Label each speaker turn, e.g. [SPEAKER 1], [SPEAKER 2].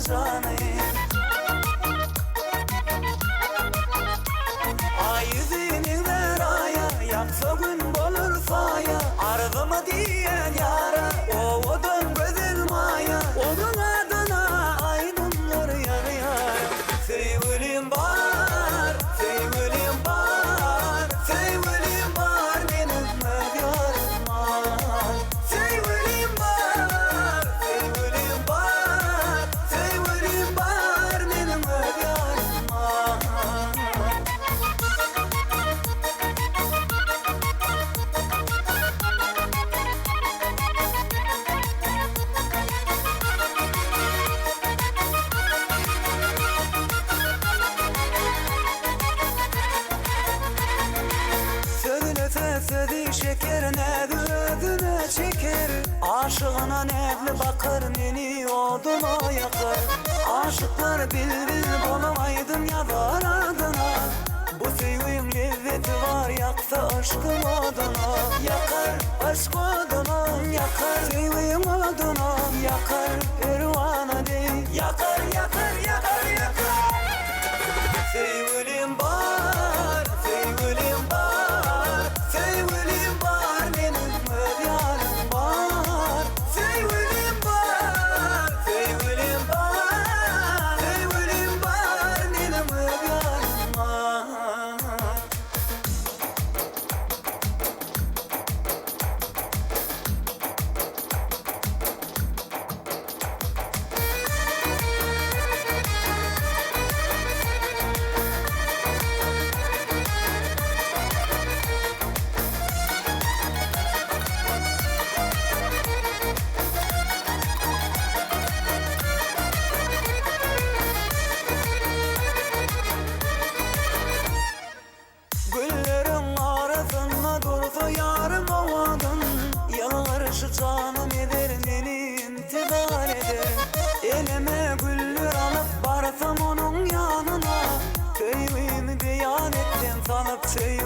[SPEAKER 1] canım. Ay yüzünü ver aya, yaksa gün bulur faya. Arzımı diyen yara, odan gözüm maya. Onun adına aydınlar yar yar. Sevgilim var, sevgilim var, sevgilim var, benim yarım var. Sevgilim var, sevgilim var, sevgilim var, benim yarım var. Sözü şekerine gözüne çeker. Aşığına nevli bakar, beni oduna yakar. Aşıklar bilbil bulamaydım yazar adına. Bu sevgim lezzeti var, yaksa aşkım adına. Yakar aşk adına, yakar sevgim adına. Yakar pervane değil, yakar yakar yakar yakar. Sevgilim var, sevgilim var, sevgilim var, benim yarım var. Sevgilim var, sevgilim var, sevgilim var, benim yarım var. Güllerin arasında dursa yarım ovadın. Yalvarışı canım eder, beni intizar eder. Elime güller alıp varsam onun yanına. Sevgimi beyan ettim, sanıp sevgi